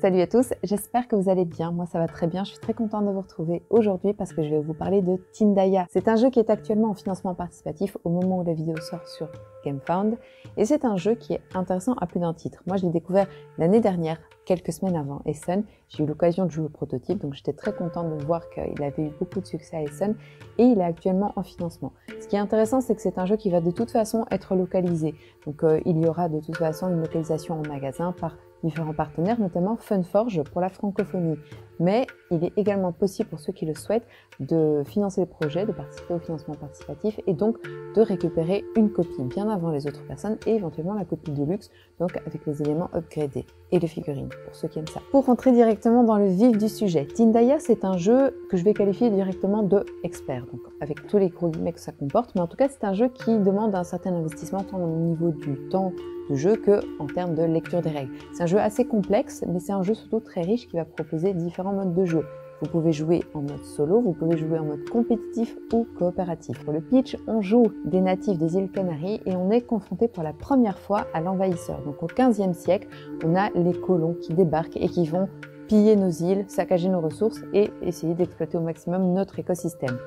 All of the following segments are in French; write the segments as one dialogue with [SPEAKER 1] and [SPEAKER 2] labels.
[SPEAKER 1] Salut à tous, j'espère que vous allez bien. Moi ça va très bien, je suis très contente de vous retrouver aujourd'hui parce que je vais vous parler de Tindaya. C'est un jeu qui est actuellement en financement participatif au moment où la vidéo sort sur GameFound et c'est un jeu qui est intéressant à plus d'un titre. Moi je l'ai découvert l'année dernière, quelques semaines avant Essen. J'ai eu l'occasion de jouer au prototype, donc j'étais très contente de voir qu'il avait eu beaucoup de succès à Essen et il est actuellement en financement. Ce qui est intéressant, c'est que c'est un jeu qui va de toute façon être localisé. Donc il y aura de toute façon une localisation en magasin par différents partenaires, notamment Funforge pour la francophonie. Mais il est également possible pour ceux qui le souhaitent de financer le projet, de participer au financement participatif et donc de récupérer une copie bien avant les autres personnes et éventuellement la copie de luxe, donc avec les éléments upgradés et les figurines pour ceux qui aiment ça. Pour rentrer directement dans le vif du sujet, Tindaya c'est un jeu que je vais qualifier directement de expert, donc avec tous les gros guillemets que ça comporte, mais en tout cas c'est un jeu qui demande un certain investissement tant au niveau du temps de jeu que en termes de lecture des règles. C'est un jeu assez complexe, mais c'est un jeu surtout très riche qui va proposer différents modes de jeu. Vous pouvez jouer en mode solo, vous pouvez jouer en mode compétitif ou coopératif. Pour le pitch, on joue des natifs des îles Canaries et on est confronté pour la première fois à l'envahisseur. Donc au XVe siècle, on a les colons qui débarquent et qui vont piller nos îles, saccager nos ressources et essayer d'exploiter au maximum notre écosystème.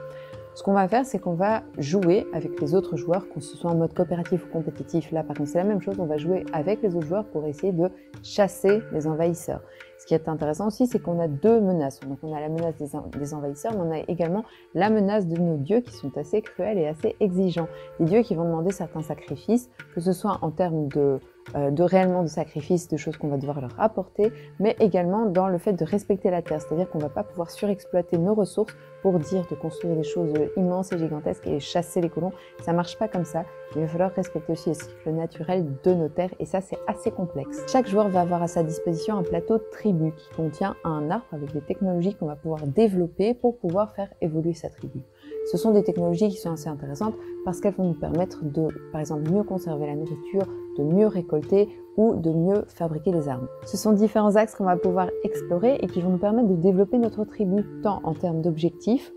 [SPEAKER 1] Ce qu'on va faire, c'est qu'on va jouer avec les autres joueurs, que ce soit en mode coopératif ou compétitif. Là, par contre, c'est la même chose. On va jouer avec les autres joueurs pour essayer de chasser les envahisseurs. Ce qui est intéressant aussi, c'est qu'on a deux menaces. Donc, on a la menace des envahisseurs, mais on a également la menace de nos dieux qui sont assez cruels et assez exigeants. Des dieux qui vont demander certains sacrifices, que ce soit en termes de réellement de sacrifices, de choses qu'on va devoir leur apporter, mais également dans le fait de respecter la terre, c'est-à-dire qu'on ne va pas pouvoir surexploiter nos ressources pour dire de construire des choses immenses et gigantesques et chasser les colons. Ça ne marche pas comme ça. Il va falloir respecter aussi le cycle naturel de nos terres et ça c'est assez complexe. Chaque joueur va avoir à sa disposition un plateau tribu qui contient un arbre avec des technologies qu'on va pouvoir développer pour pouvoir faire évoluer sa tribu. Ce sont des technologies qui sont assez intéressantes parce qu'elles vont nous permettre de, par exemple, mieux conserver la nourriture, de mieux récolter ou de mieux fabriquer des armes. Ce sont différents axes qu'on va pouvoir explorer et qui vont nous permettre de développer notre tribu, tant en termes d'objectifs,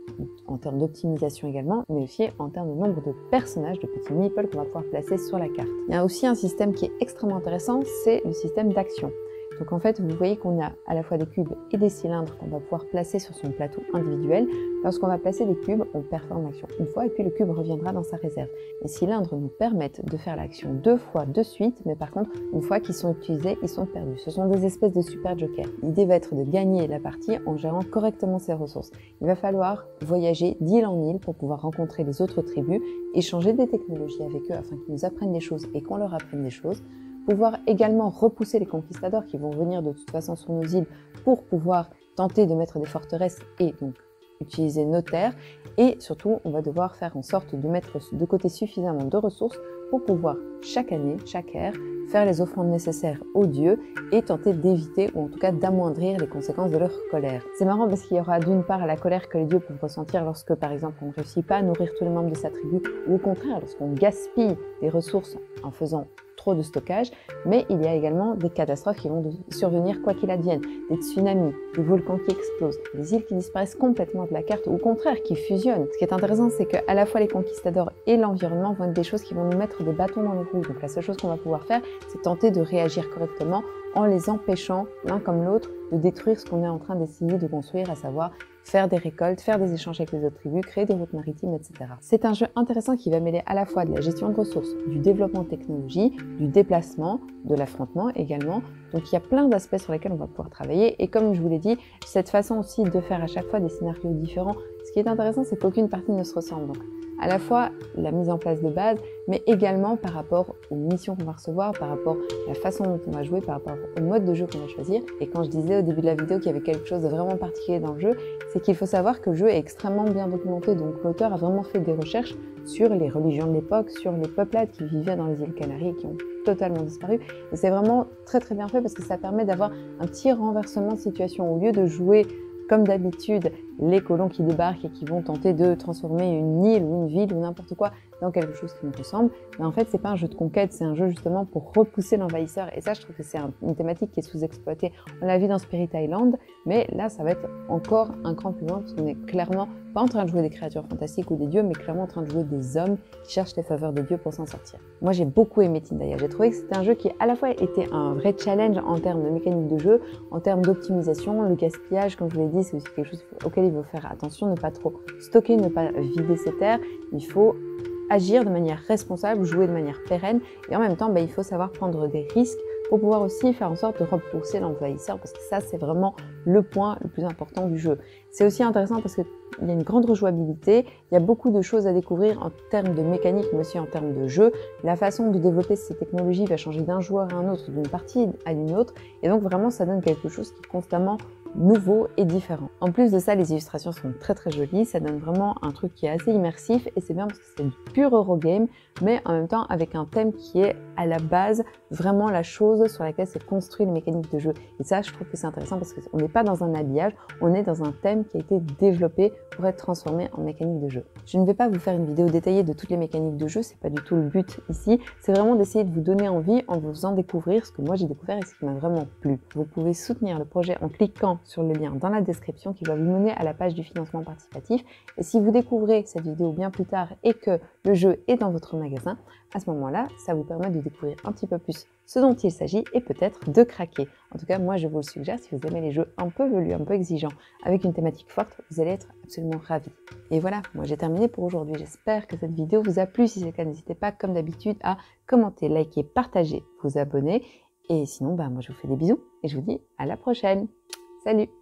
[SPEAKER 1] en termes d'optimisation également, mais aussi en termes de nombre de personnages, de petits meeples qu'on va pouvoir placer sur la carte. Il y a aussi un système qui est extrêmement intéressant, c'est le système d'action. Donc en fait, vous voyez qu'on a à la fois des cubes et des cylindres qu'on va pouvoir placer sur son plateau individuel. Lorsqu'on va placer des cubes, on performe l'action une fois et puis le cube reviendra dans sa réserve. Les cylindres nous permettent de faire l'action deux fois de suite, mais par contre, une fois qu'ils sont utilisés, ils sont perdus. Ce sont des espèces de super jokers. L'idée va être de gagner la partie en gérant correctement ses ressources. Il va falloir voyager d'île en île pour pouvoir rencontrer les autres tribus, échanger des technologies avec eux afin qu'ils nous apprennent des choses et qu'on leur apprenne des choses. Pouvoir également repousser les conquistadors qui vont venir de toute façon sur nos îles pour pouvoir tenter de mettre des forteresses et donc utiliser nos terres. Et surtout, on va devoir faire en sorte de mettre de côté suffisamment de ressources pour pouvoir chaque année, chaque ère, faire les offrandes nécessaires aux dieux et tenter d'éviter ou en tout cas d'amoindrir les conséquences de leur colère. C'est marrant parce qu'il y aura d'une part la colère que les dieux peuvent ressentir lorsque par exemple on ne réussit pas à nourrir tous les membres de sa tribu ou au contraire lorsqu'on gaspille des ressources en faisant trop de stockage, mais il y a également des catastrophes qui vont survenir quoi qu'il advienne, des tsunamis, des volcans qui explosent, des îles qui disparaissent complètement de la carte ou au contraire qui fusionnent. Ce qui est intéressant, c'est qu'à la fois les conquistadors et l'environnement vont être des choses qui vont nous mettre des bâtons dans les roues. Donc la seule chose qu'on va pouvoir faire, c'est tenter de réagir correctement en les empêchant l'un comme l'autre de détruire ce qu'on est en train d'essayer de construire, à savoir faire des récoltes, faire des échanges avec les autres tribus, créer des routes maritimes, etc. C'est un jeu intéressant qui va mêler à la fois de la gestion de ressources, du développement de technologie, du déplacement, de l'affrontement également. Donc il y a plein d'aspects sur lesquels on va pouvoir travailler et comme je vous l'ai dit, cette façon aussi de faire à chaque fois des scénarios différents, ce qui est intéressant c'est qu'aucune partie ne se ressemble. Donc à la fois la mise en place de base, mais également par rapport aux missions qu'on va recevoir, par rapport à la façon dont on va jouer, par rapport au mode de jeu qu'on va choisir. Et quand je disais au début de la vidéo qu'il y avait quelque chose de vraiment particulier dans le jeu, c'est qu'il faut savoir que le jeu est extrêmement bien documenté. Donc l'auteur a vraiment fait des recherches sur les religions de l'époque, sur les peuplades qui vivaient dans les îles Canaries et qui ont totalement disparu. Et c'est vraiment très très bien fait parce que ça permet d'avoir un petit renversement de situation. Au lieu de jouer comme d'habitude les colons qui débarquent et qui vont tenter de transformer une île ou une ville ou n'importe quoi dans quelque chose qui nous ressemble. Mais en fait, c'est pas un jeu de conquête, c'est un jeu justement pour repousser l'envahisseur. Et ça, je trouve que c'est une thématique qui est sous-exploitée. On l'a vu dans Spirit Island, mais là, ça va être encore un cran plus loin parce qu'on est clairement pas en train de jouer des créatures fantastiques ou des dieux, mais clairement en train de jouer des hommes qui cherchent les faveurs des dieux pour s'en sortir. Moi, j'ai beaucoup aimé Tindaya. J'ai trouvé que c'était un jeu qui à la fois était un vrai challenge en termes de mécanique de jeu, en termes d'optimisation. Le gaspillage, comme je vous l'ai dit, c'est aussi quelque chose auquel il faut faire attention, ne pas trop stocker, ne pas vider ses terres. Il faut agir de manière responsable, jouer de manière pérenne, et en même temps, il faut savoir prendre des risques pour pouvoir aussi faire en sorte de repousser l'envahisseur, parce que ça, c'est vraiment le point le plus important du jeu. C'est aussi intéressant parce qu'il y a une grande rejouabilité, il y a beaucoup de choses à découvrir en termes de mécanique, mais aussi en termes de jeu. La façon de développer ces technologies va changer d'un joueur à un autre, d'une partie à une autre, et donc vraiment, ça donne quelque chose qui est constamment nouveau et différent. En plus de ça, les illustrations sont très très jolies, ça donne vraiment un truc qui est assez immersif et c'est bien parce que c'est du pur Eurogame, mais en même temps avec un thème qui est à la base vraiment la chose sur laquelle s'est construit les mécaniques de jeu. Et ça, je trouve que c'est intéressant parce qu'on n'est pas dans un habillage, on est dans un thème qui a été développé pour être transformé en mécanique de jeu. Je ne vais pas vous faire une vidéo détaillée de toutes les mécaniques de jeu, c'est pas du tout le but ici, c'est vraiment d'essayer de vous donner envie en vous faisant découvrir ce que moi j'ai découvert et ce qui m'a vraiment plu. Vous pouvez soutenir le projet en cliquant sur le lien dans la description qui va vous mener à la page du financement participatif. Et si vous découvrez cette vidéo bien plus tard et que le jeu est dans votre magasin, à ce moment-là, ça vous permet de découvrir un petit peu plus ce dont il s'agit et peut-être de craquer. En tout cas, moi je vous le suggère, si vous aimez les jeux un peu velus, un peu exigeants, avec une thématique forte, vous allez être absolument ravis. Et voilà, moi j'ai terminé pour aujourd'hui. J'espère que cette vidéo vous a plu. Si c'est le cas, n'hésitez pas, comme d'habitude, à commenter, liker, partager, vous abonner. Et sinon, moi je vous fais des bisous et je vous dis à la prochaine. Salut!